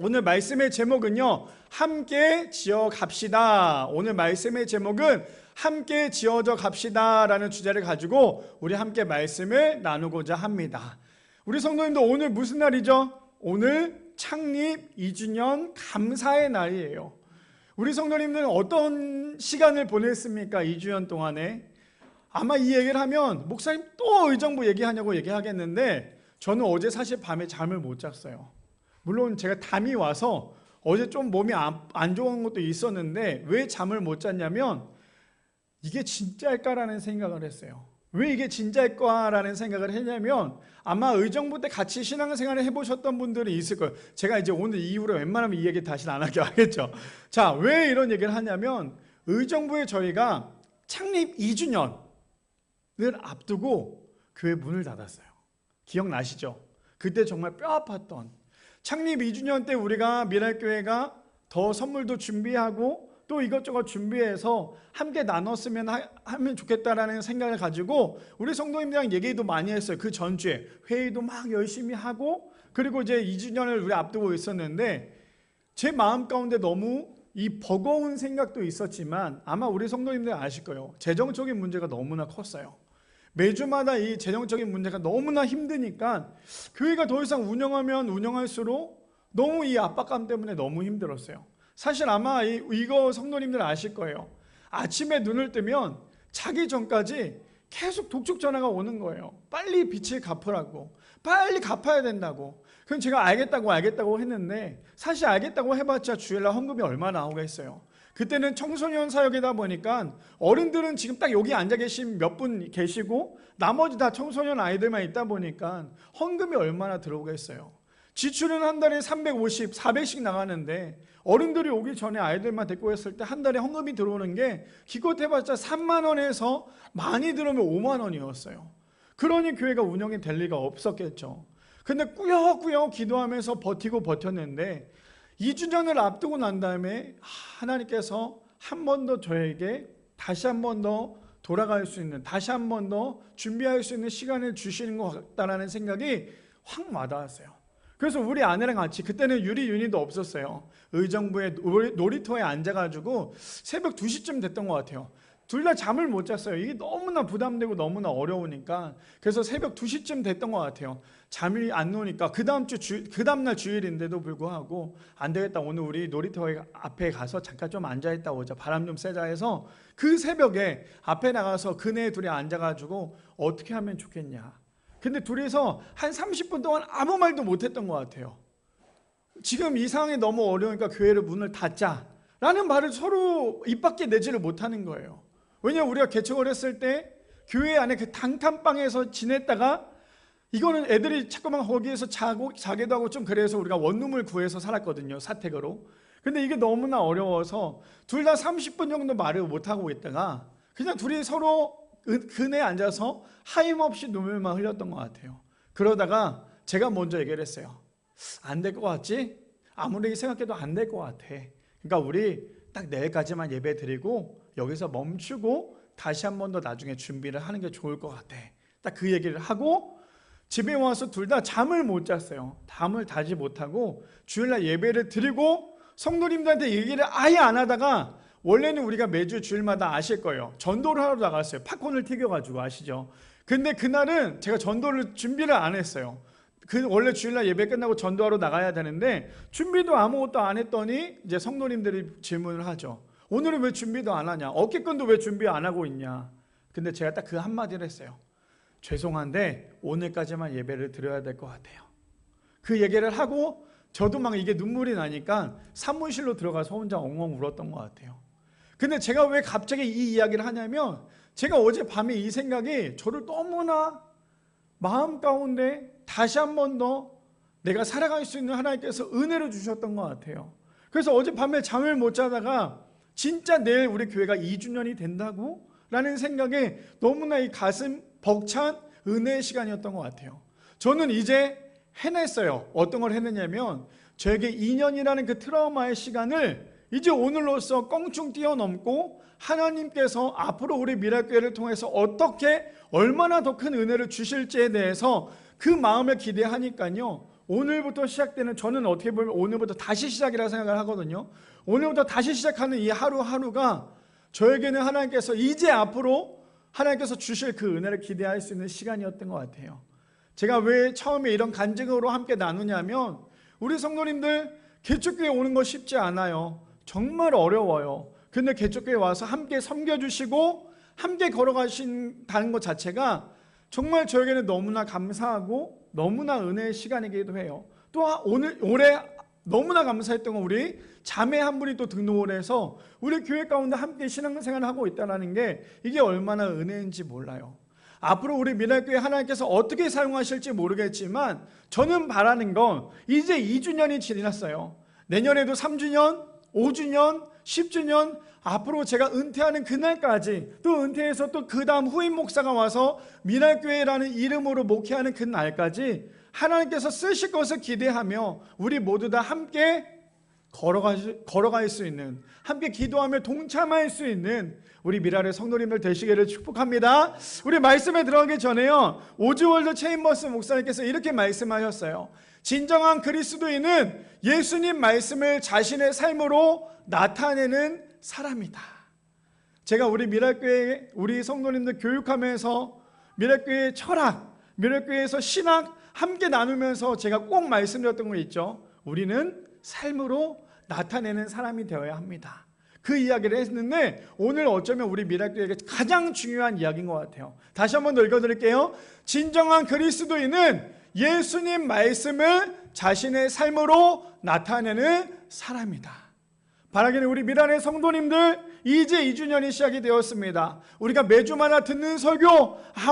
오늘 말씀의 제목은요, 함께 지어 갑시다. 오늘 말씀의 제목은 함께 지어져 갑시다 라는 주제를 가지고 우리 함께 말씀을 나누고자 합니다. 우리 성도님들, 오늘 무슨 날이죠? 오늘 창립 2주년 감사의 날이에요. 우리 성도님들은 어떤 시간을 보냈습니까? 2주년 동안에. 아마 이 얘기를 하면 목사님 또 의정부 얘기하냐고 얘기하겠는데, 저는 어제 사실 밤에 잠을 못 잤어요. 물론 제가 담이 와서 어제 좀 몸이 안 좋은 것도 있었는데, 왜 잠을 못 잤냐면 이게 진짜일까라는 생각을 했어요. 왜 이게 진짜일까라는 생각을 했냐면, 아마 의정부 때 같이 신앙생활을 해보셨던 분들이 있을 거예요. 제가 이제 오늘 이후로 웬만하면 이 얘기 다시는 안 하게 하겠죠. 자, 왜 이런 얘기를 하냐면, 의정부에 저희가 창립 2주년을 앞두고 교회 문을 닫았어요. 기억나시죠? 그때 정말 뼈 아팠던, 창립 2주년 때 우리가 미랄교회가 더 선물도 준비하고 또 이것저것 준비해서 함께 나눴으면 하면 좋겠다라는 생각을 가지고 우리 성도님들이랑 얘기도 많이 했어요. 그 전주에 회의도 막 열심히 하고, 그리고 이제 2주년을 우리 앞두고 있었는데, 제 마음 가운데 너무 이 버거운 생각도 있었지만, 아마 우리 성도님들 아실 거예요. 재정적인 문제가 너무나 컸어요. 매주마다 이 재정적인 문제가 너무나 힘드니까 교회가 더 이상 운영하면 운영할수록 너무 이 압박감 때문에 너무 힘들었어요. 사실 아마 이거 성도님들 아실 거예요. 아침에 눈을 뜨면 자기 전까지 계속 독촉 전화가 오는 거예요. 빨리 빚을 갚으라고, 빨리 갚아야 된다고. 그럼 제가 알겠다고 했는데, 사실 알겠다고 해봤자 주일날 헌금이 얼마 나오겠어요. 그때는 청소년 사역이다 보니까 어른들은 지금 딱 여기 앉아 계신 몇 분 계시고 나머지 다 청소년 아이들만 있다 보니까 헌금이 얼마나 들어오겠어요. 지출은 한 달에 350, 400씩 나가는데, 어른들이 오기 전에 아이들만 데리고 했을 때 한 달에 헌금이 들어오는 게 기껏 해봤자 3만 원에서 많이 들어오면 5만 원이었어요. 그러니 교회가 운영이 될 리가 없었겠죠. 근데 꾸역꾸역 기도하면서 버텼는데, 2주년을 앞두고 난 다음에 하나님께서 한 번 더 저에게 다시 한 번 더 돌아갈 수 있는, 다시 한 번 더 준비할 수 있는 시간을 주시는 것 같다는 생각이 확 와닿았어요. 그래서 우리 아내랑 같이, 그때는 유리윤희도 없었어요. 의정부의 놀이터에 앉아가지고 새벽 2시쯤 됐던 것 같아요. 둘 다 잠을 못 잤어요. 이게 너무나 부담되고 너무나 어려우니까. 그래서 새벽 2시쯤 됐던 것 같아요. 잠이 안 오니까 그 다음날 주일인데도 불구하고, 안 되겠다, 오늘 우리 놀이터 앞에 가서 잠깐 좀 앉아있다 오자, 바람 좀 쐬자 해서 그 새벽에 앞에 나가서 그네 둘이 앉아가지고 어떻게 하면 좋겠냐. 근데 둘이서 한 30분 동안 아무 말도 못했던 것 같아요. 지금 이 상황이 너무 어려우니까 교회를 문을 닫자 라는 말을 서로 입 밖에 내지를 못하는 거예요. 왜냐하면 우리가 개척을 했을 때 교회 안에 그 단칸방에서 지냈다가, 이거는 애들이 자꾸만 거기에서 자기도 하고 좀 그래서 우리가 원룸을 구해서 살았거든요, 사택으로. 근데 이게 너무나 어려워서 둘 다 30분 정도 말을 못하고 있다가 그냥 둘이 서로 그네 앉아서 하염없이 눈물만 흘렸던 것 같아요. 그러다가 제가 먼저 얘기를 했어요. 안 될 것 같지? 아무리 생각해도 안 될 것 같아. 그러니까 우리 딱 내일까지만 예배 드리고 여기서 멈추고 다시 한 번 더 나중에 준비를 하는 게 좋을 것 같아. 딱 그 얘기를 하고 집에 와서 둘 다 잠을 못 잤어요. 잠을 자지 못하고 주일날 예배를 드리고 성도님들한테 얘기를 아예 안 하다가, 원래는 우리가 매주 주일마다 아실 거예요. 전도를 하러 나갔어요. 팝콘을 튀겨가지고, 아시죠? 근데 그날은 제가 전도를 준비를 안 했어요. 원래 주일날 예배 끝나고 전도하러 나가야 되는데 준비도 아무것도 안 했더니 이제 성도님들이 질문을 하죠. 오늘은 왜 준비도 안 하냐? 어깨끈도 왜 준비 안 하고 있냐? 근데 제가 딱 그 한마디를 했어요. 죄송한데 오늘까지만 예배를 드려야 될 것 같아요. 그 얘기를 하고 저도 막 이게 눈물이 나니까 사무실로 들어가서 혼자 엉엉 울었던 것 같아요. 근데 제가 왜 갑자기 이 이야기를 하냐면, 제가 어제 밤에 이 생각이 저를 너무나 마음 가운데 다시 한 번 더 내가 살아갈 수 있는 하나님께서 은혜를 주셨던 것 같아요. 그래서 어제 밤에 잠을 못 자다가 진짜 내일 우리 교회가 2주년이 된다고? 라는 생각에 너무나 이 가슴 벅찬 은혜의 시간이었던 것 같아요. 저는 이제 해냈어요. 어떤 걸 해냈냐면, 저에게 2년이라는 그 트라우마의 시간을 이제 오늘로써 껑충 뛰어넘고, 하나님께서 앞으로 우리 미랄교회를 통해서 어떻게 얼마나 더 큰 은혜를 주실지에 대해서 그 마음을 기대하니까요, 오늘부터 시작되는, 저는 어떻게 보면 오늘부터 다시 시작이라 생각을 하거든요. 오늘부터 다시 시작하는 이 하루하루가 저에게는 하나님께서 이제 앞으로 하나님께서 주실 그 은혜를 기대할 수 있는 시간이었던 것 같아요. 제가 왜 처음에 이런 간증으로 함께 나누냐면, 우리 성도님들 개척교회 오는 거 쉽지 않아요. 정말 어려워요. 근데 개척교회 와서 함께 섬겨주시고 함께 걸어가신다는 것 자체가 정말 저에게는 너무나 감사하고 너무나 은혜의 시간이기도 해요. 또 올해 너무나 감사했던 건 우리 자매 한 분이 또 등록을 해서 우리 교회 가운데 함께 신앙생활을 하고 있다는 게 이게 얼마나 은혜인지 몰라요. 앞으로 우리 미랄교회 하나님께서 어떻게 사용하실지 모르겠지만 저는 바라는 건 이제 2주년이 지났어요. 내년에도 3주년, 5주년, 10주년, 앞으로 제가 은퇴하는 그날까지, 또 은퇴해서 또 그 다음 후임 목사가 와서 미랄교회라는 이름으로 목회하는 그날까지 하나님께서 쓰실 것을 기대하며 우리 모두 다 함께 걸어갈 수 있는, 함께 기도하며 동참할 수 있는 우리 미랄의 성도님들 되시기를 축복합니다. 우리 말씀에 들어가기 전에요, 오즈월드 체인버스 목사님께서 이렇게 말씀하셨어요. 진정한 그리스도인은 예수님 말씀을 자신의 삶으로 나타내는 사람이다. 제가 우리 미랄교회 우리 성도님들 교육하면서 미랄교회의 철학, 미랄교회에서 신학 함께 나누면서 제가 꼭 말씀드렸던 거 있죠. 우리는 삶으로 나타내는 사람이 되어야 합니다. 그 이야기를 했는데 오늘 어쩌면 우리 미랄교회에게 가장 중요한 이야기인 것 같아요. 다시 한번 더 읽어드릴게요. 진정한 그리스도인은 예수님 말씀을 자신의 삶으로 나타내는 사람이다. 바라기는 우리 미랄의 성도님들 이제 2주년이 시작이 되었습니다. 우리가 매주마다 듣는 설교,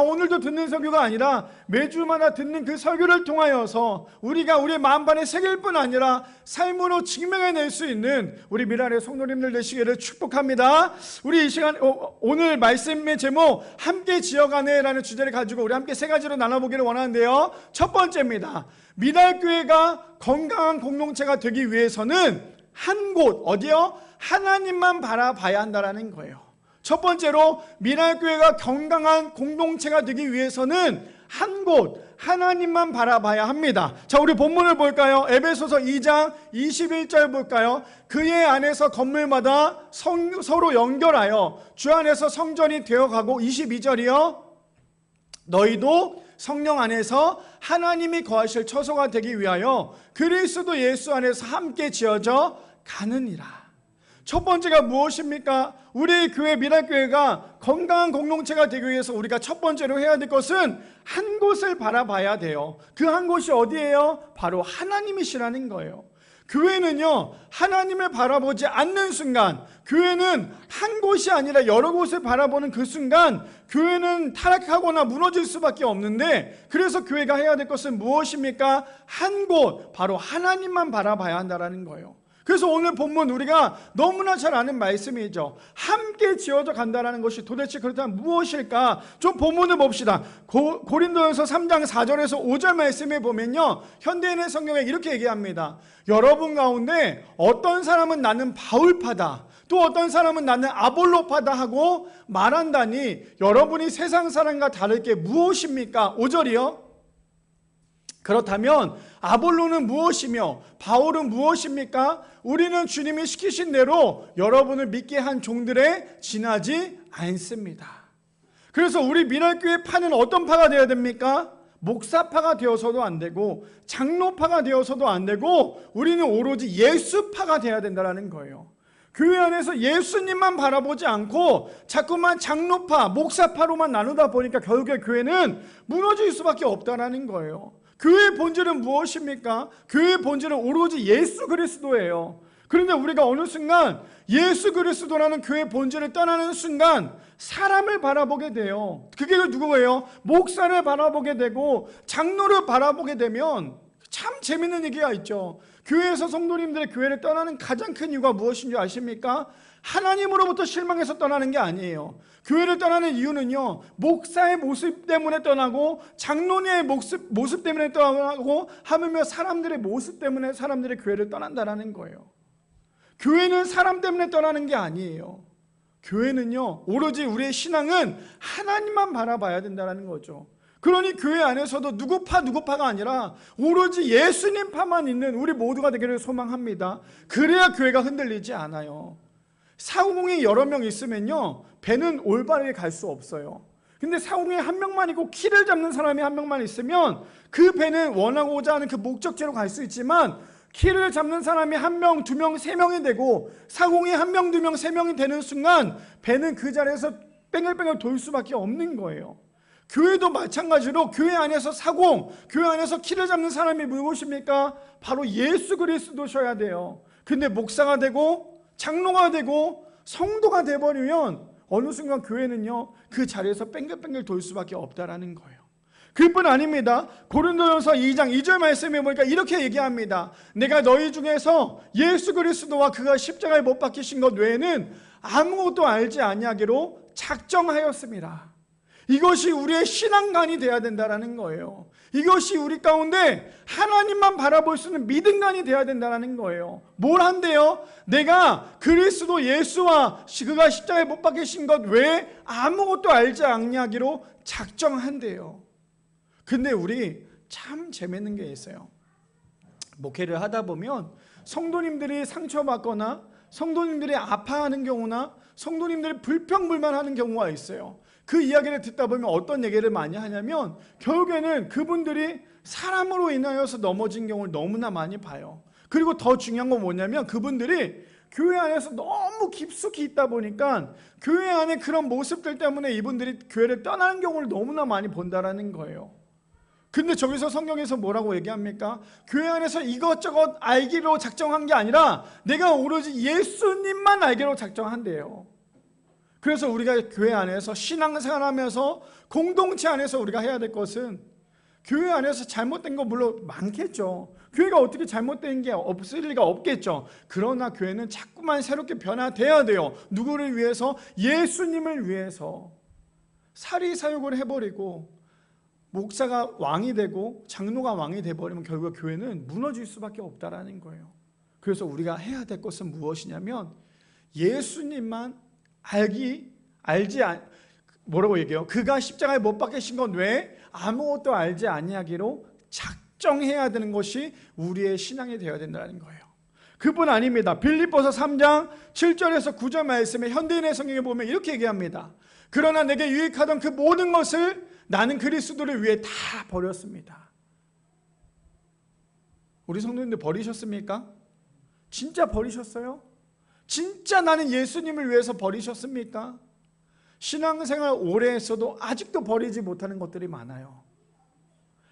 오늘도 듣는 설교가 아니라 매주마다 듣는 그 설교를 통하여서 우리가 우리의 마음반에 새길 뿐 아니라 삶으로 증명해낼 수 있는 우리 미랄의 성도님들 되시기를 축복합니다. 우리 이 시간 오늘 말씀의 제목 함께 지어가네라는 주제를 가지고 우리 함께 세 가지로 나눠보기를 원하는데요. 첫 번째입니다. 미랄교회가 건강한 공동체가 되기 위해서는 한 곳, 어디요? 하나님만 바라봐야 한다는 거예요. 첫 번째로 미랄교회가 건강한 공동체가 되기 위해서는 한 곳, 하나님만 바라봐야 합니다. 자, 우리 본문을 볼까요? 에베소서 2장 21절 볼까요? 그의 안에서 건물마다 서로 연결하여 주 안에서 성전이 되어가고, 22절이요. 너희도 성령 안에서 하나님이 거하실 처소가 되기 위하여 그리스도 예수 안에서 함께 지어져 가느니라. 첫 번째가 무엇입니까? 우리 교회 미랄교회가 건강한 공동체가 되기 위해서 우리가 첫 번째로 해야 될 것은 한 곳을 바라봐야 돼요. 그 한 곳이 어디예요? 바로 하나님이시라는 거예요. 교회는요, 하나님을 바라보지 않는 순간, 교회는 한 곳이 아니라 여러 곳을 바라보는 그 순간 교회는 타락하거나 무너질 수밖에 없는데, 그래서 교회가 해야 될 것은 무엇입니까? 한 곳, 바로 하나님만 바라봐야 한다는 거예요. 그래서 오늘 본문 우리가 너무나 잘 아는 말씀이죠. 함께 지어져 간다는 것이 도대체 그렇다면 무엇일까? 좀 본문을 봅시다. 고린도전서 3장 4절에서 5절 말씀에 보면요, 현대인의 성경에 이렇게 얘기합니다. 여러분 가운데 어떤 사람은 나는 바울파다, 또 어떤 사람은 나는 아볼로파다 하고 말한다니 여러분이 세상 사람과 다를 게 무엇입니까? 5절이요. 그렇다면 아볼로는 무엇이며 바울은 무엇입니까? 우리는 주님이 시키신 대로 여러분을 믿게 한 종들에 지나지 않습니다. 그래서 우리 미랄교회 파는 어떤 파가 되어야 됩니까? 목사파가 되어서도 안 되고 장로파가 되어서도 안 되고 우리는 오로지 예수파가 되어야 된다는 거예요. 교회 안에서 예수님만 바라보지 않고 자꾸만 장로파, 목사파로만 나누다 보니까 결국에 교회는 무너질 수밖에 없다는 거예요. 교회의 본질은 무엇입니까? 교회의 본질은 오로지 예수 그리스도예요. 그런데 우리가 어느 순간 예수 그리스도라는 교회의 본질을 떠나는 순간 사람을 바라보게 돼요. 그게 누구예요? 목사를 바라보게 되고 장로를 바라보게 되면 참 재밌는 얘기가 있죠. 교회에서 성도님들의 교회를 떠나는 가장 큰 이유가 무엇인 줄 아십니까? 하나님으로부터 실망해서 떠나는 게 아니에요. 교회를 떠나는 이유는요, 목사의 모습 때문에 떠나고 장로의 모습 때문에 떠나고 하물며 사람들의 모습 때문에 사람들의 교회를 떠난다는 거예요. 교회는 사람 때문에 떠나는 게 아니에요. 교회는요, 오로지 우리의 신앙은 하나님만 바라봐야 된다는 거죠. 그러니 교회 안에서도 누구 파가 아니라 오로지 예수님 파만 있는 우리 모두가 되기를 소망합니다. 그래야 교회가 흔들리지 않아요. 사공이 여러 명 있으면요, 배는 올바르게 갈 수 없어요. 근데 사공에 한 명만 있고 키를 잡는 사람이 한 명만 있으면 그 배는 원하고자 하는 그 목적지로 갈 수 있지만, 키를 잡는 사람이 한 명, 두 명, 세 명이 되고 사공이 한 명, 두 명, 세 명이 되는 순간 배는 그 자리에서 뺑글뺑글 돌 수밖에 없는 거예요. 교회도 마찬가지로 교회 안에서 사공, 교회 안에서 키를 잡는 사람이 무엇입니까? 바로 예수 그리스도셔야 돼요. 근데 목사가 되고 장로가 되고 성도가 돼버리면 어느 순간 교회는요, 그 자리에서 뺑글뺑글 돌 수밖에 없다라는 거예요. 그뿐 아닙니다. 고린도전서 2장 2절 말씀에 보니까 이렇게 얘기합니다. 내가 너희 중에서 예수 그리스도와 그가 십자가에 못 박히신 것 외에는 아무것도 알지 아니하기로 작정하였습니다. 이것이 우리의 신앙관이 되어야 된다는 거예요. 이것이 우리 가운데 하나님만 바라볼 수 있는 믿음관이 되어야 된다는 거예요. 뭘 한대요? 내가 그리스도 예수와 그가 십자가에 못 박히신 것 외에 아무것도 알지 아니하기로 작정한대요. 근데 우리 참 재밌는 게 있어요. 목회를 하다 보면 성도님들이 상처받거나 성도님들이 아파하는 경우나 성도님들이 불평불만하는 경우가 있어요. 그 이야기를 듣다 보면 어떤 얘기를 많이 하냐면 결국에는 그분들이 사람으로 인하여서 넘어진 경우를 너무나 많이 봐요. 그리고 더 중요한 건 뭐냐면 그분들이 교회 안에서 너무 깊숙이 있다 보니까 교회 안에 그런 모습들 때문에 이분들이 교회를 떠나는 경우를 너무나 많이 본다라는 거예요. 근데 저기서 성경에서 뭐라고 얘기합니까? 교회 안에서 이것저것 알기로 작정한 게 아니라 내가 오로지 예수님만 알기로 작정한대요. 그래서 우리가 교회 안에서 신앙생활하면서 공동체 안에서 우리가 해야 될 것은, 교회 안에서 잘못된 거 물론 많겠죠. 교회가 어떻게 잘못된 게 없을 리가 없겠죠. 그러나 교회는 자꾸만 새롭게 변화돼야 돼요. 누구를 위해서? 예수님을 위해서. 사리사욕을 해버리고 목사가 왕이 되고 장로가 왕이 돼버리면 결국 교회는 무너질 수밖에 없다라는 거예요. 그래서 우리가 해야 될 것은 무엇이냐면 예수님만 뭐라고 얘기해요? 그가 십자가에 못 박히신 것 외에 아무것도 알지 아니하기로 작정해야 되는 것이 우리의 신앙이 되어야 된다는 거예요. 그뿐 아닙니다. 빌립보서 3장 7절에서 9절 말씀에 현대인의 성경에 보면 이렇게 얘기합니다. 그러나 내게 유익하던 그 모든 것을 나는 그리스도를 위해 다 버렸습니다. 우리 성도님들 버리셨습니까? 진짜 버리셨어요? 진짜 나는 예수님을 위해서 버리셨습니까? 신앙생활 오래 했어도 아직도 버리지 못하는 것들이 많아요.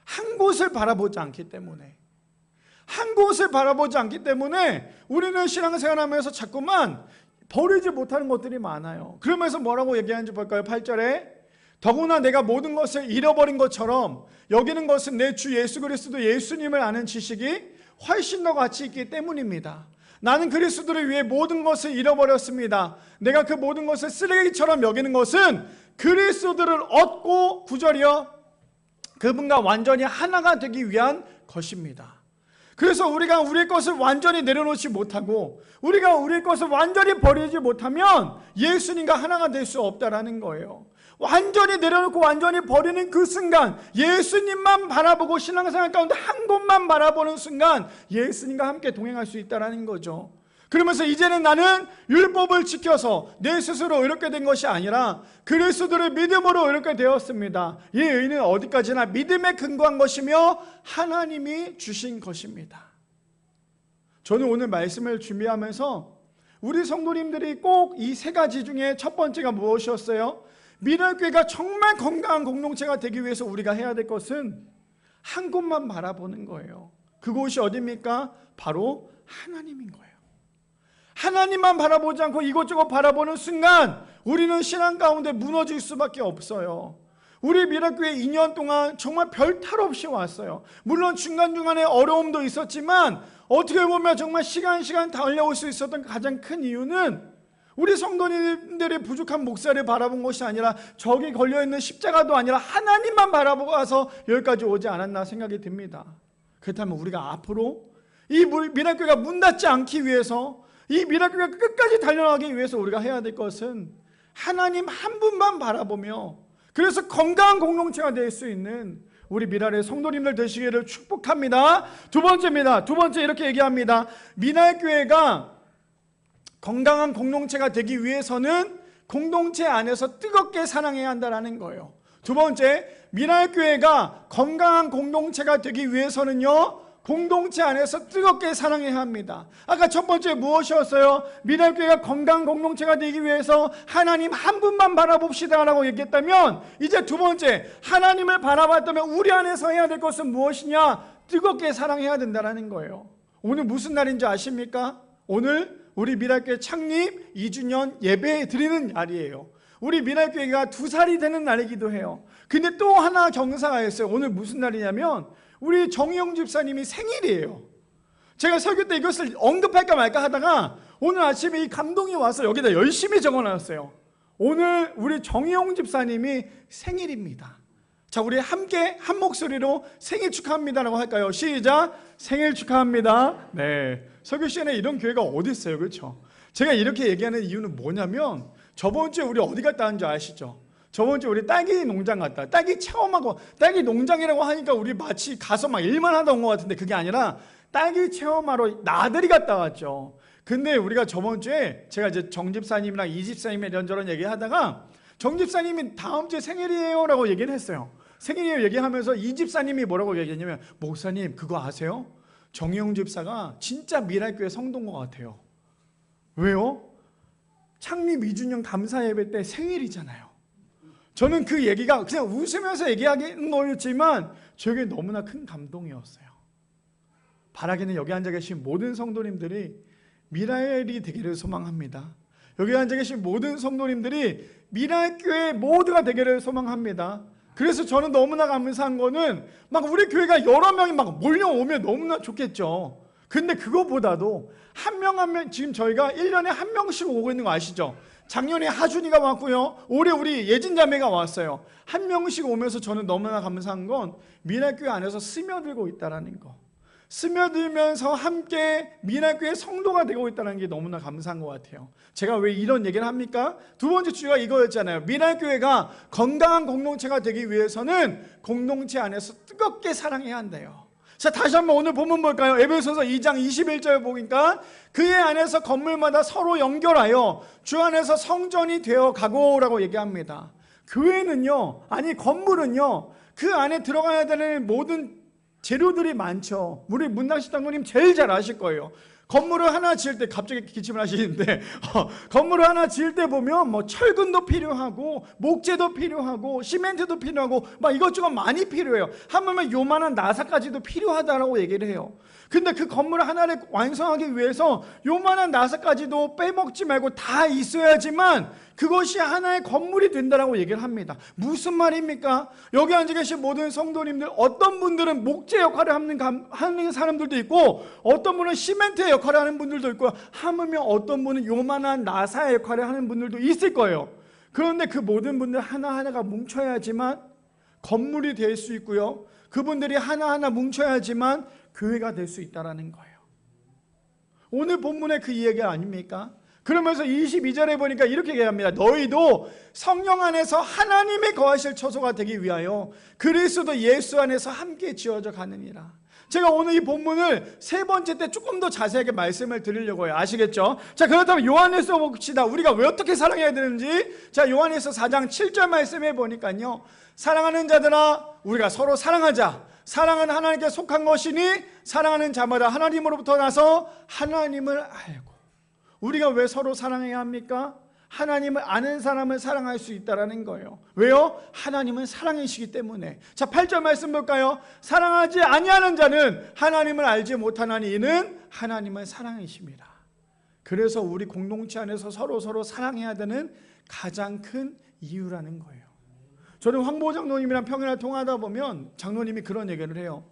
한 곳을 바라보지 않기 때문에. 한 곳을 바라보지 않기 때문에 우리는 신앙생활하면서 자꾸만 버리지 못하는 것들이 많아요. 그러면서 뭐라고 얘기하는지 볼까요? 8절에 더구나 내가 모든 것을 잃어버린 것처럼 여기는 것은 내 주 예수 그리스도 예수님을 아는 지식이 훨씬 더 가치 있기 때문입니다. 나는 그리스도를 위해 모든 것을 잃어버렸습니다. 내가 그 모든 것을 쓰레기처럼 여기는 것은 그리스도를 얻고 9절이요 그분과 완전히 하나가 되기 위한 것입니다. 그래서 우리가 우리의 것을 완전히 내려놓지 못하고 우리가 우리의 것을 완전히 버리지 못하면 예수님과 하나가 될 수 없다라는 거예요. 완전히 내려놓고 완전히 버리는 그 순간, 예수님만 바라보고 신앙생활 가운데 한 곳만 바라보는 순간 예수님과 함께 동행할 수 있다는 거죠. 그러면서 이제는 나는 율법을 지켜서 내 스스로 의롭게 된 것이 아니라 그리스도를 믿음으로 의롭게 되었습니다. 이 의는 어디까지나 믿음에 근거한 것이며 하나님이 주신 것입니다. 저는 오늘 말씀을 준비하면서 우리 성도님들이 꼭 이 세 가지 중에 첫 번째가 무엇이었어요? 미랄교회가 정말 건강한 공동체가 되기 위해서 우리가 해야 될 것은 한 곳만 바라보는 거예요. 그곳이 어디입니까? 바로 하나님인 거예요. 하나님만 바라보지 않고 이것저것 바라보는 순간 우리는 신앙 가운데 무너질 수밖에 없어요. 우리 미랄교회 2년 동안 정말 별 탈 없이 왔어요. 물론 중간중간에 어려움도 있었지만 어떻게 보면 정말 시간 달려올 수 있었던 가장 큰 이유는 우리 성도님들의 부족한 목사를 바라본 것이 아니라 저기 걸려있는 십자가도 아니라 하나님만 바라보고 와서 여기까지 오지 않았나 생각이 듭니다. 그렇다면 우리가 앞으로 이 미랄교회가 문 닫지 않기 위해서, 이 미랄교회가 끝까지 달려나가기 위해서 우리가 해야 될 것은 하나님 한 분만 바라보며 그래서 건강한 공동체가 될 수 있는 우리 미랄의 성도님들 되시기를 축복합니다. 두 번째입니다. 두 번째 이렇게 얘기합니다. 미랄교회가 건강한 공동체가 되기 위해서는 공동체 안에서 뜨겁게 사랑해야 한다는 거예요. 두 번째, 미랄교회가 건강한 공동체가 되기 위해서는요, 공동체 안에서 뜨겁게 사랑해야 합니다. 아까 첫 번째 무엇이었어요? 미랄교회가 건강한 공동체가 되기 위해서 하나님 한 분만 바라봅시다 라고 얘기했다면, 이제 두 번째, 하나님을 바라봤다면 우리 안에서 해야 될 것은 무엇이냐? 뜨겁게 사랑해야 된다는 거예요. 오늘 무슨 날인지 아십니까? 오늘 우리 미랄교회 창립 2주년 예배 드리는 날이에요. 우리 미랄교회가 2살이 되는 날이기도 해요. 근데 또 하나 경사가 있어요. 오늘 무슨 날이냐면 우리 정희영 집사님이 생일이에요. 제가 설교 때 이것을 언급할까 말까 하다가 오늘 아침에 이 감동이 와서 여기다 열심히 적어놨어요. 오늘 우리 정희영 집사님이 생일입니다. 자, 우리 함께 한 목소리로 생일 축하합니다라고 할까요? 시작! 생일 축하합니다. 네, 설교 시간에 이런 교회가 어디 있어요, 그렇죠? 제가 이렇게 얘기하는 이유는 뭐냐면 저번 주에 우리 어디 갔다 왔는지 아시죠? 저번 주에 우리 딸기 농장 갔다, 딸기 체험하고, 딸기 농장이라고 하니까 우리 마치 가서 막 일만 하다 온 것 같은데 그게 아니라 딸기 체험하러 나들이 갔다 왔죠. 근데 우리가 저번 주에 제가 이제 정 집사님이랑 이 집사님이 이런저런 얘기하다가 정 집사님이 다음 주에 생일이에요 라고 얘기를 했어요. 생일이에요 얘기하면서 이 집사님이 뭐라고 얘기했냐면, 목사님 그거 아세요? 정희영 집사가 진짜 미랄교회 성도인 것 같아요. 왜요? 창립 2주년 감사 예배 때 생일이잖아요. 저는 그 얘기가 그냥 웃으면서 얘기하는 거였지만 저에게 너무나 큰 감동이었어요. 바라기는 여기 앉아 계신 모든 성도님들이 미랄이 되기를 소망합니다. 여기 앉아 계신 모든 성도님들이 미랄교회 모두가 되기를 소망합니다. 그래서 저는 너무나 감사한 거는 막 우리 교회가 여러 명이 막 몰려오면 너무나 좋겠죠. 근데 그거보다도 한 명 한 명, 지금 저희가 1년에 한 명씩 오고 있는 거 아시죠? 작년에 하준이가 왔고요, 올해 우리 예진자매가 왔어요. 한 명씩 오면서 저는 너무나 감사한 건 미랄교회 안에서 스며들고 있다는 거, 스며들면서 함께 미랄교회 성도가 되고 있다는 게 너무나 감사한 것 같아요. 제가 왜 이런 얘기를 합니까? 두 번째 주가 이거였잖아요. 미랄교회가 건강한 공동체가 되기 위해서는 공동체 안에서 뜨겁게 사랑해야 한대요. 자, 다시 한번 오늘 본문 볼까요? 에베소서 2장 21절 보니까 그의 안에서 건물마다 서로 연결하여 주 안에서 성전이 되어 가고라고 얘기합니다. 교회는요, 아니 건물은요, 그 안에 들어가야 되는 모든 재료들이 많죠. 우리 문낙식 장로님 제일 잘 아실 거예요. 건물을 하나 지을 때, 갑자기 기침을 하시는데 건물을 하나 지을 때 보면 뭐 철근도 필요하고 목재도 필요하고 시멘트도 필요하고 막 이것저것 많이 필요해요. 하물며 요만한 나사까지도 필요하다라고 얘기를 해요. 근데 그 건물 하나를 완성하기 위해서 요만한 나사까지도 빼먹지 말고 다 있어야지만 그것이 하나의 건물이 된다라고 얘기를 합니다. 무슨 말입니까? 여기 앉아 계신 모든 성도님들, 어떤 분들은 목재 역할을 하는 사람들도 있고, 어떤 분은 시멘트의 역할을 하는 분들도 있고, 하물며 어떤 분은 요만한 나사의 역할을 하는 분들도 있을 거예요. 그런데 그 모든 분들 하나하나가 뭉쳐야지만 건물이 될 수 있고요, 그분들이 하나하나 뭉쳐야지만 교회가 될 수 있다는 거예요. 오늘 본문의 그 이야기가 아닙니까? 그러면서 22절에 보니까 이렇게 얘기합니다. 너희도 성령 안에서 하나님의 거하실 처소가 되기 위하여 그리스도 예수 안에서 함께 지어져 가느니라. 제가 오늘 이 본문을 세 번째 때 조금 더 자세하게 말씀을 드리려고 해요. 아시겠죠? 자, 그렇다면 요한에서 봅시다. 우리가 왜 어떻게 사랑해야 되는지. 자, 요한에서 4장 7절 말씀해 보니까요, 사랑하는 자들아 우리가 서로 사랑하자. 사랑은 하나님께 속한 것이니 사랑하는 자마다 하나님으로부터 나서 하나님을 알고. 우리가 왜 서로 사랑해야 합니까? 하나님을 아는 사람을 사랑할 수 있다는 거예요. 왜요? 하나님은 사랑이시기 때문에. 자, 8절 말씀 볼까요? 사랑하지 아니하는 자는 하나님을 알지 못하나니 이는 하나님은 사랑이십니다. 그래서 우리 공동체 안에서 서로 사랑해야 되는 가장 큰 이유라는 거예요. 저는 황보 장로님이랑 평일날 통화하다 보면 장로님이 그런 얘기를 해요.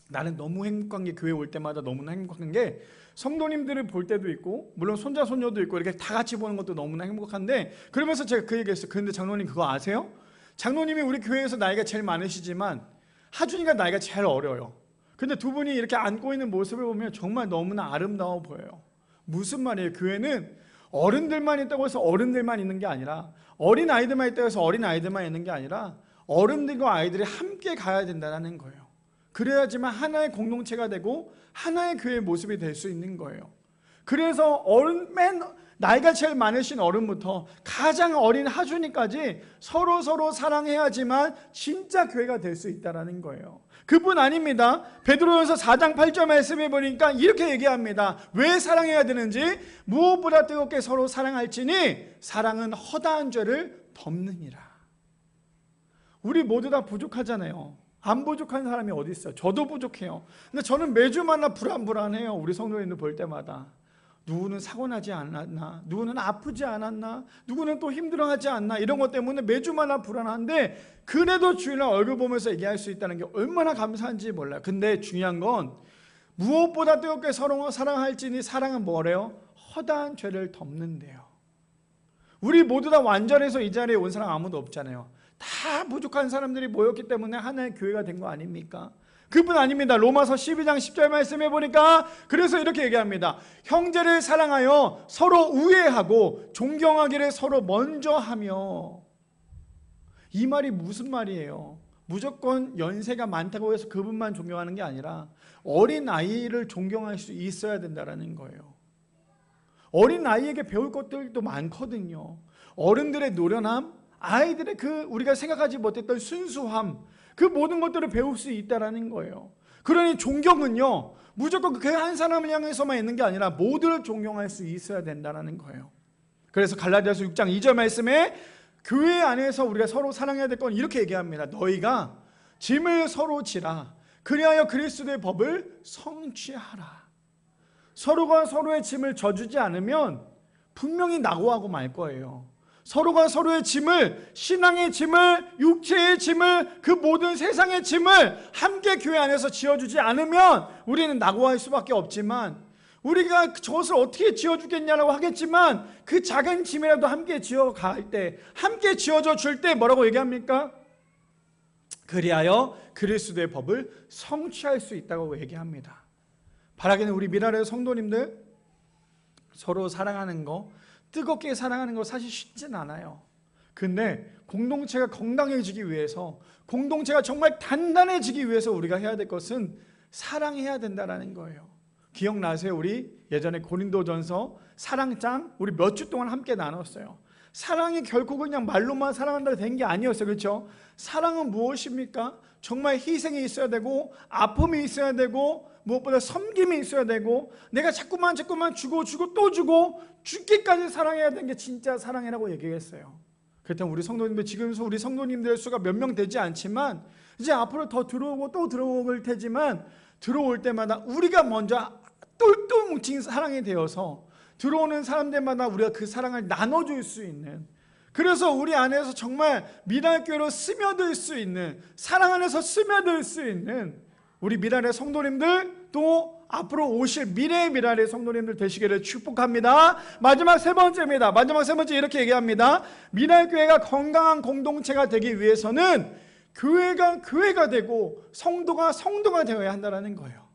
나는 너무 행복한 게, 교회 올 때마다 너무나 행복한 게 성도님들을 볼 때도 있고, 물론 손자 손녀도 있고, 이렇게 다 같이 보는 것도 너무나 행복한데, 그러면서 제가 그 얘기했어요. 그런데 장로님 그거 아세요? 장로님이 우리 교회에서 나이가 제일 많으시지만 하준이가 나이가 제일 어려요. 근데 두 분이 이렇게 안고 있는 모습을 보면 정말 너무나 아름다워 보여요. 무슨 말이에요? 교회는 어른들만 있다고 해서 어른들만 있는 게 아니라, 어린 아이들만 있다고 해서 어린 아이들만 있는 게 아니라 어른들과 아이들이 함께 가야 된다는 거예요. 그래야지만 하나의 공동체가 되고 하나의 교회의 모습이 될 수 있는 거예요. 그래서 나이가 제일 많으신 어른부터 가장 어린 하준이까지 서로 사랑해야지만 진짜 교회가 될 수 있다는 거예요. 그뿐 아닙니다. 베드로전서 4장 8절 말씀해 보니까 이렇게 얘기합니다. 왜 사랑해야 되는지? 무엇보다 뜨겁게 서로 사랑할지니 사랑은 허다한 죄를 덮느니라. 우리 모두 다 부족하잖아요. 안 부족한 사람이 어디 있어요? 저도 부족해요. 근데 저는 매주마다 불안해요. 우리 성도님들 볼 때마다. 누구는 사고 나지 않았나? 누구는 아프지 않았나? 누구는 또 힘들어하지 않나? 이런 것 때문에 매주마다 불안한데, 그래도 주일날 얼굴 보면서 얘기할 수 있다는 게 얼마나 감사한지 몰라요. 근데 중요한 건 무엇보다 뜨겁게 서로 사랑할지니 사랑은 뭐래요? 허다한 죄를 덮는데요. 우리 모두 다 완전해서 이 자리에 온 사람 아무도 없잖아요. 다 부족한 사람들이 모였기 때문에 하나의 교회가 된 거 아닙니까? 그뿐 아닙니다. 로마서 12장 10절 말씀해 보니까 그래서 이렇게 얘기합니다. 형제를 사랑하여 서로 우애하고 존경하기를 서로 먼저 하며. 이 말이 무슨 말이에요? 무조건 연세가 많다고 해서 그분만 존경하는 게 아니라 어린 아이를 존경할 수 있어야 된다는 거예요. 어린 아이에게 배울 것들도 많거든요. 어른들의 노련함, 아이들의 우리가 생각하지 못했던 순수함, 그 모든 것들을 배울 수 있다는 거예요. 그러니 존경은요, 무조건 그 한 사람을 향해서만 있는 게 아니라 모두를 존경할 수 있어야 된다는 거예요. 그래서 갈라디아서 6장 2절 말씀에 교회 안에서 우리가 서로 사랑해야 될 건 이렇게 얘기합니다. 너희가 짐을 서로 지라. 그리하여 그리스도의 법을 성취하라. 서로가 서로의 짐을 져주지 않으면 분명히 낙오하고 말 거예요. 서로가 서로의 짐을, 신앙의 짐을, 육체의 짐을, 그 모든 세상의 짐을 함께 교회 안에서 지어주지 않으면 우리는 낙오할 수밖에 없지만, 우리가 저것을 어떻게 지어주겠냐라고 하겠지만 그 작은 짐이라도 함께 지어갈 때, 함께 지어줘 줄 때 뭐라고 얘기합니까? 그리하여 그리스도의 법을 성취할 수 있다고 얘기합니다. 바라기는 우리 미라의 성도님들 서로 사랑하는 거, 뜨겁게 사랑하는 거 사실 쉽진 않아요. 근데 공동체가 건강해지기 위해서, 공동체가 정말 단단해지기 위해서 우리가 해야 될 것은 사랑해야 된다는 거예요. 기억나세요? 우리 예전에 고린도전서 사랑장 우리 몇 주 동안 함께 나눴어요. 사랑이 결코 그냥 말로만 사랑한다고 된 게 아니었어요. 그렇죠? 사랑은 무엇입니까? 정말 희생이 있어야 되고, 아픔이 있어야 되고, 무엇보다 섬김이 있어야 되고, 내가 자꾸만 주고 또 주고 죽기까지 사랑해야 되는 게 진짜 사랑이라고 얘기했어요. 그렇다면 우리 성도님들, 지금 우리 성도님들의 수가 몇 명 되지 않지만 이제 앞으로 더 들어오고 또 들어올 테지만, 들어올 때마다 우리가 먼저 똘똘 뭉친 사랑이 되어서 들어오는 사람들마다 우리가 그 사랑을 나눠줄 수 있는, 그래서 우리 안에서 정말 미랄교회로 스며들 수 있는, 사랑 안에서 스며들 수 있는 우리 미랄의 성도님들, 또 앞으로 오실 미래의 미랄의 성도님들 되시기를 축복합니다. 마지막 세 번째입니다. 마지막 세 번째 이렇게 얘기합니다. 미랄교회가 건강한 공동체가 되기 위해서는 교회가 되고 성도가 되어야 한다는 거예요.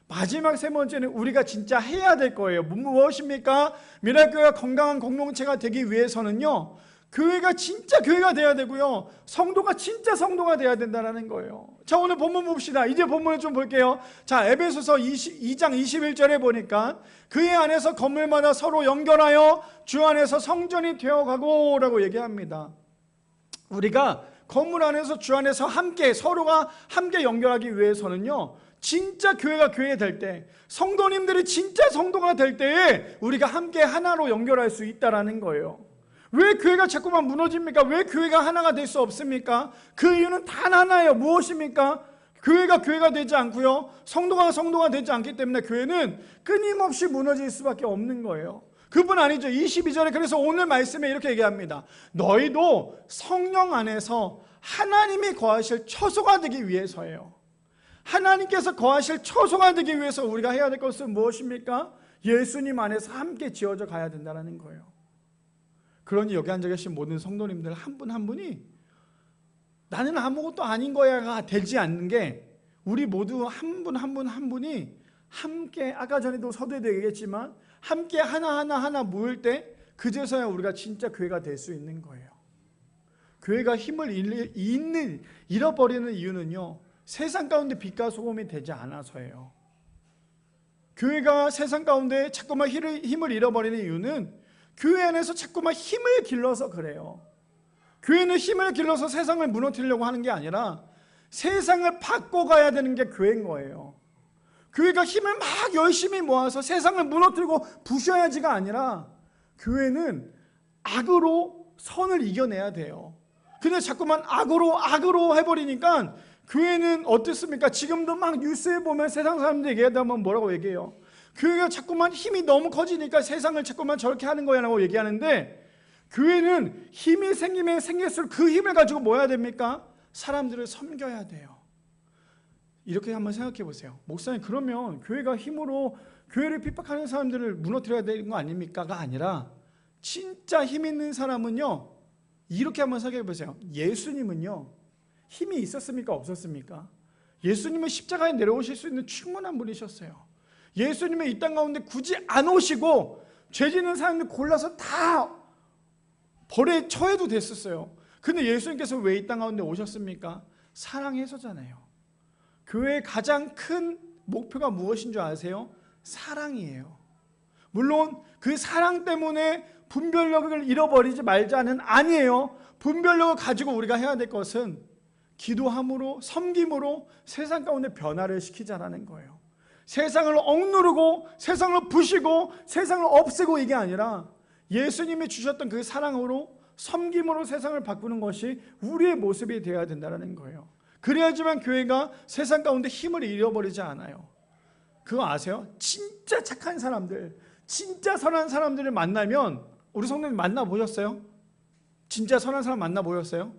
마지막 세 번째는 우리가 진짜 해야 될 거예요. 무엇입니까? 미랄교회가 건강한 공동체가 되기 위해서는요, 교회가 진짜 교회가 돼야 되고요, 성도가 진짜 성도가 돼야 된다는 거예요. 자, 오늘 본문 봅시다. 이제 본문을 좀 볼게요. 자, 에베소서 2장 21절에 보니까 그의 안에서 건물마다 서로 연결하여 주 안에서 성전이 되어가고 라고 얘기합니다. 우리가 건물 안에서 주 안에서 함께, 서로가 함께 연결하기 위해서는요, 진짜 교회가 교회 될 때, 성도님들이 진짜 성도가 될 때에 우리가 함께 하나로 연결할 수 있다는 거예요. 왜 교회가 자꾸만 무너집니까? 왜 교회가 하나가 될 수 없습니까? 그 이유는 단 하나예요. 무엇입니까? 교회가 되지 않고요, 성도가 되지 않기 때문에 교회는 끊임없이 무너질 수밖에 없는 거예요. 그뿐 아니죠. 22절에 그래서 오늘 말씀에 이렇게 얘기합니다. 너희도 성령 안에서 하나님이 거하실 처소가 되기 위해서예요. 하나님께서 거하실 처소가 되기 위해서 우리가 해야 될 것은 무엇입니까? 예수님 안에서 함께 지어져 가야 된다는 거예요. 그러니 여기 앉아 계신 모든 성도님들 한 분 한 분이 나는 아무것도 아닌 거야가 되지 않는 게, 우리 모두 한 분 한 분이 함께, 아까 전에도 서두에도 얘기했지만 함께 하나 모일 때 그제서야 우리가 진짜 교회가 될 수 있는 거예요. 교회가 힘을 잃어버리는 이유는요, 세상 가운데 빛과 소금이 되지 않아서예요. 교회가 세상 가운데 자꾸만 힘을 잃어버리는 이유는 교회 안에서 자꾸만 힘을 길러서 그래요. 교회는 힘을 길러서 세상을 무너뜨리려고 하는 게 아니라 세상을 바꿔가야 되는 게 교회인 거예요. 교회가 힘을 막 열심히 모아서 세상을 무너뜨리고 부셔야지가 아니라 교회는 악으로 선을 이겨내야 돼요. 근데 자꾸만 악으로 해버리니까 교회는 어떻습니까? 지금도 막 뉴스에 보면 세상 사람들 얘기하면 뭐라고 얘기해요? 교회가 자꾸만 힘이 너무 커지니까 세상을 자꾸만 저렇게 하는 거야 라고 얘기하는데, 교회는 힘이 생기면 생길수록 그 힘을 가지고 뭐 해야 됩니까? 사람들을 섬겨야 돼요. 이렇게 한번 생각해 보세요. 목사님, 그러면 교회가 힘으로 교회를 핍박하는 사람들을 무너뜨려야 되는 거 아닙니까가 아니라, 진짜 힘 있는 사람은요, 이렇게 한번 생각해 보세요. 예수님은요, 힘이 있었습니까? 없었습니까? 예수님은 십자가에 내려오실 수 있는 충분한 분이셨어요. 예수님은 이 땅 가운데 굳이 안 오시고 죄 짓는 사람들 골라서 다 벌에 처해도 됐었어요. 근데 예수님께서 왜 이 땅 가운데 오셨습니까? 사랑해서잖아요. 교회의 가장 큰 목표가 무엇인 줄 아세요? 사랑이에요. 물론 그 사랑 때문에 분별력을 잃어버리지 말자는 아니에요. 분별력을 가지고 우리가 해야 될 것은 기도함으로, 섬김으로 세상 가운데 변화를 시키자라는 거예요. 세상을 억누르고 세상을 부시고 세상을 없애고 이게 아니라 예수님이 주셨던 그 사랑으로, 섬김으로 세상을 바꾸는 것이 우리의 모습이 되어야 된다는 거예요. 그래야지만 교회가 세상 가운데 힘을 잃어버리지 않아요. 그거 아세요? 진짜 착한 사람들, 진짜 선한 사람들을 만나면, 우리 성도님 만나보셨어요? 진짜 선한 사람 만나보셨어요?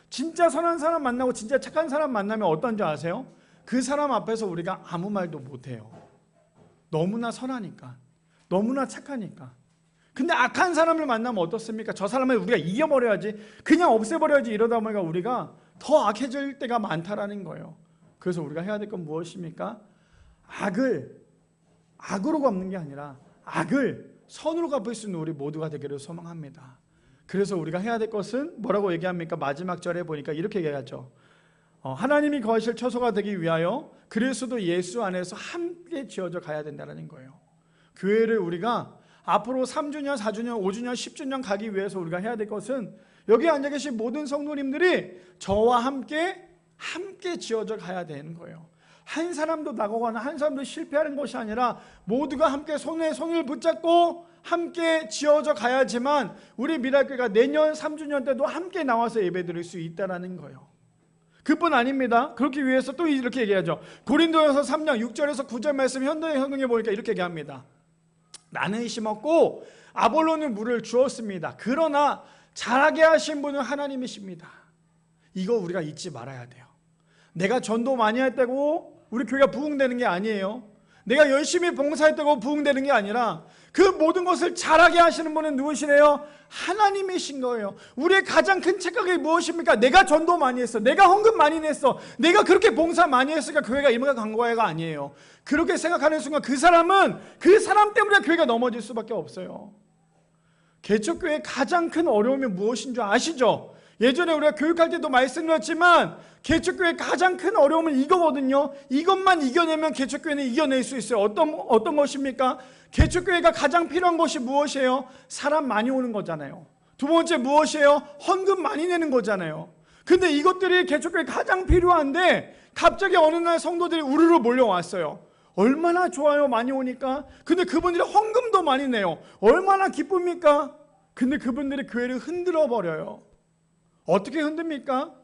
진짜 선한 사람 만나고 진짜 착한 사람 만나면 어떤 줄 아세요? 그 사람 앞에서 우리가 아무 말도 못해요. 너무나 선하니까, 너무나 착하니까. 근데 악한 사람을 만나면 어떻습니까? 저 사람을 우리가 이겨버려야지, 그냥 없애버려야지, 이러다 보니까 우리가 더 악해질 때가 많다라는 거예요. 그래서 우리가 해야 될 건 무엇입니까? 악으로 갚는 게 아니라 악을 선으로 갚을 수 있는 우리 모두가 되기를 소망합니다. 그래서 우리가 해야 될 것은 뭐라고 얘기합니까? 마지막 절에 보니까 이렇게 얘기하죠. 하나님이 거하실 처소가 되기 위하여 그리스도 예수 안에서 함께 지어져 가야 된다는 거예요. 교회를 우리가 앞으로 3주년, 4주년, 5주년, 10주년 가기 위해서 우리가 해야 될 것은 여기 앉아 계신 모든 성도님들이 저와 함께 지어져 가야 되는 거예요. 한 사람도 나가거나 한 사람도 실패하는 것이 아니라 모두가 함께 손에 손을 붙잡고 함께 지어져 가야지만 우리 미랄교회가 내년 3주년 때도 함께 나와서 예배드릴 수 있다는 거예요. 그뿐 아닙니다. 그렇기 위해서 또 이렇게 얘기하죠. 고린도전서 3장 6절에서 9절 말씀 현대 성경에 보니까 이렇게 얘기합니다. 나는 심었고 아볼로는 물을 주었습니다. 그러나 자라게 하신 분은 하나님이십니다. 이거 우리가 잊지 말아야 돼요. 내가 전도 많이 했다고 우리 교회가 부흥되는 게 아니에요. 내가 열심히 봉사했다고 부흥되는 게 아니라 그 모든 것을 잘하게 하시는 분은 누구시래요? 하나님이신 거예요. 우리의 가장 큰 착각이 무엇입니까? 내가 전도 많이 했어, 내가 헌금 많이 냈어, 내가 그렇게 봉사 많이 했으니까 교회가 이만큼 간 거야가 아니에요. 그렇게 생각하는 순간 그 사람은 그 사람 때문에 교회가 넘어질 수밖에 없어요. 개척교회의 가장 큰 어려움이 무엇인 줄 아시죠? 예전에 우리가 교육할 때도 말씀드렸지만 개척교회의 가장 큰 어려움은 이거거든요. 이것만 이겨내면 개척교회는 이겨낼 수 있어요. 어떤 것입니까? 개척교회가 가장 필요한 것이 무엇이에요? 사람 많이 오는 거잖아요. 두 번째 무엇이에요? 헌금 많이 내는 거잖아요. 근데 이것들이 개척교회에 가장 필요한데 갑자기 어느 날 성도들이 우르르 몰려왔어요. 얼마나 좋아요, 많이 오니까. 근데 그분들이 헌금도 많이 내요. 얼마나 기쁩니까? 근데 그분들이 교회를 흔들어 버려요. 어떻게 흔듭니까?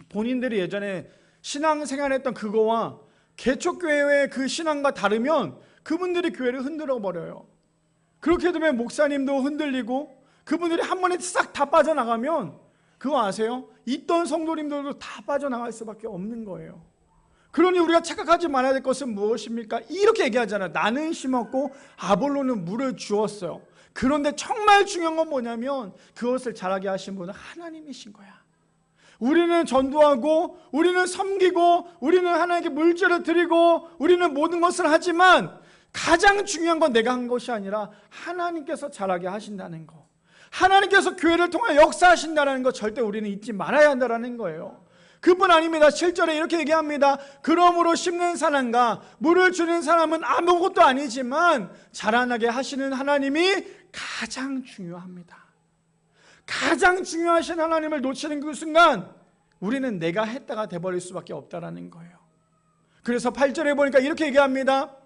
본인들이 예전에 신앙생활했던 그거와 개척교회의 그 신앙과 다르면 그분들이 교회를 흔들어 버려요. 그렇게 되면 목사님도 흔들리고 그분들이 한 번에 싹 다 빠져나가면 그거 아세요? 있던 성도님들도 다 빠져나갈 수밖에 없는 거예요. 그러니 우리가 착각하지 말아야 될 것은 무엇입니까? 이렇게 얘기하잖아요. 나는 심었고 아볼로는 물을 주었어요. 그런데 정말 중요한 건 뭐냐면 그것을 자라게 하신 분은 하나님이신 거야. 우리는 전도하고 우리는 섬기고 우리는 하나님께 물질을 드리고 우리는 모든 것을 하지만 가장 중요한 건 내가 한 것이 아니라 하나님께서 잘하게 하신다는 거, 하나님께서 교회를 통해 역사하신다는 거 절대 우리는 잊지 말아야 한다는 거예요. 그뿐 아닙니다. 7절에 이렇게 얘기합니다. 그러므로 심는 사람과 물을 주는 사람은 아무것도 아니지만 자라나게 하시는 하나님이 가장 중요합니다. 가장 중요하신 하나님을 놓치는 그 순간 우리는 내가 했다가 돼버릴 수밖에 없다는 거예요. 그래서 8절에 보니까 이렇게 얘기합니다.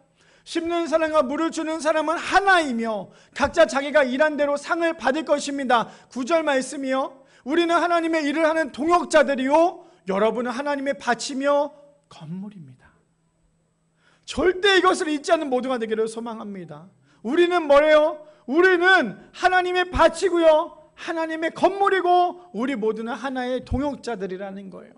심는 사람과 물을 주는 사람은 하나이며 각자 자기가 일한 대로 상을 받을 것입니다. 9절 말씀이요, 우리는 하나님의 일을 하는 동역자들이요 여러분은 하나님의 밭이며 건물입니다. 절대 이것을 잊지 않는 모두가 되기를 소망합니다. 우리는 뭐래요? 우리는 하나님의 밭이고요 하나님의 건물이고 우리 모두는 하나의 동역자들이라는 거예요.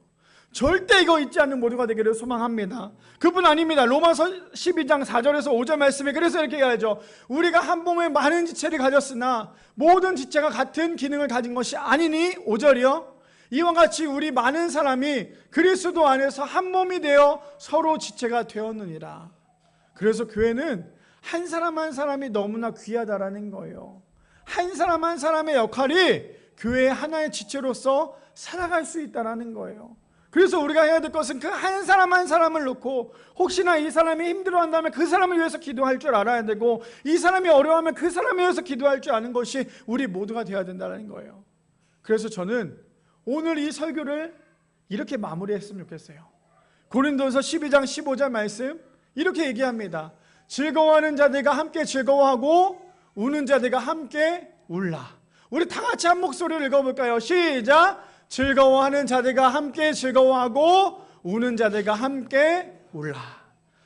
절대 이거 잊지 않는 모두가 되기를 소망합니다. 그뿐 아닙니다. 로마서 12장 4절에서 5절 말씀에 그래서 이렇게 얘기하죠. 우리가 한 몸에 많은 지체를 가졌으나 모든 지체가 같은 기능을 가진 것이 아니니 5절이요 이와 같이 우리 많은 사람이 그리스도 안에서 한 몸이 되어 서로 지체가 되었느니라. 그래서 교회는 한 사람 한 사람이 너무나 귀하다라는 거예요. 한 사람 한 사람의 역할이 교회의 하나의 지체로서 살아갈 수 있다는 거예요. 그래서 우리가 해야 될 것은 그 한 사람 한 사람을 놓고 혹시나 이 사람이 힘들어한다면 그 사람을 위해서 기도할 줄 알아야 되고 이 사람이 어려워하면 그 사람을 위해서 기도할 줄 아는 것이 우리 모두가 되어야 된다는 거예요. 그래서 저는 오늘 이 설교를 이렇게 마무리했으면 좋겠어요. 고린도서 12장 15절 말씀 이렇게 얘기합니다. 즐거워하는 자들과 함께 즐거워하고 우는 자들과 함께 울라. 우리 다 같이 한 목소리를 읽어볼까요? 시작! 즐거워하는 자들과 함께 즐거워하고 우는 자들과 함께 울라.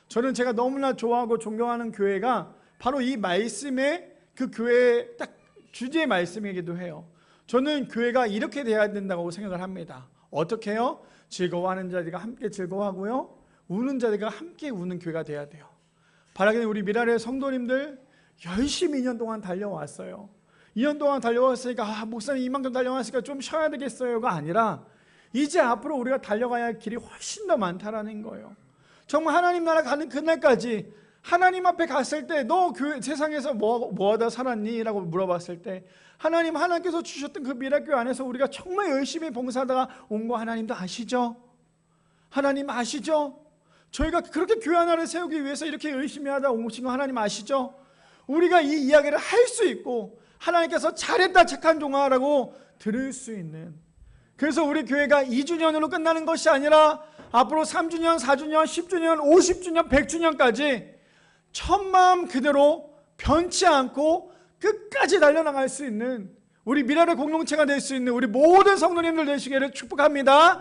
저는 제가 너무나 좋아하고 존경하는 교회가 바로 이 말씀의 그 교회의 딱 주제의 말씀이기도 해요. 저는 교회가 이렇게 돼야 된다고 생각을 합니다. 어떻게 해요? 즐거워하는 자들과 함께 즐거워하고요 우는 자들과 함께 우는 교회가 돼야 돼요. 바라기는 우리 미라의 성도님들 열심히 2년 동안 달려왔어요. 2년 동안 달려왔으니까 목사님 이만큼 달려왔으니까 좀 쉬어야 되겠어요가 아니라 이제 앞으로 우리가 달려가야 할 길이 훨씬 더 많다라는 거예요. 정말 하나님 나라 가는 그날까지 하나님 앞에 갔을 때 너 세상에서 뭐 하다 살았니? 라고 물어봤을 때 하나님께서 주셨던 그 미라교회 안에서 우리가 정말 열심히 봉사하다가 온 거 하나님도 아시죠? 하나님 아시죠? 저희가 그렇게 교회 하나를 세우기 위해서 이렇게 열심히 하다 오신 거 하나님 아시죠? 우리가 이 이야기를 할 수 있고 하나님께서 잘했다 착한 종아라고 들을 수 있는, 그래서 우리 교회가 2주년으로 끝나는 것이 아니라 앞으로 3주년, 4주년, 10주년, 50주년, 100주년까지 첫마음 그대로 변치 않고 끝까지 달려나갈 수 있는 우리 미라의 공동체가 될 수 있는 우리 모든 성도님들 되시기를 축복합니다.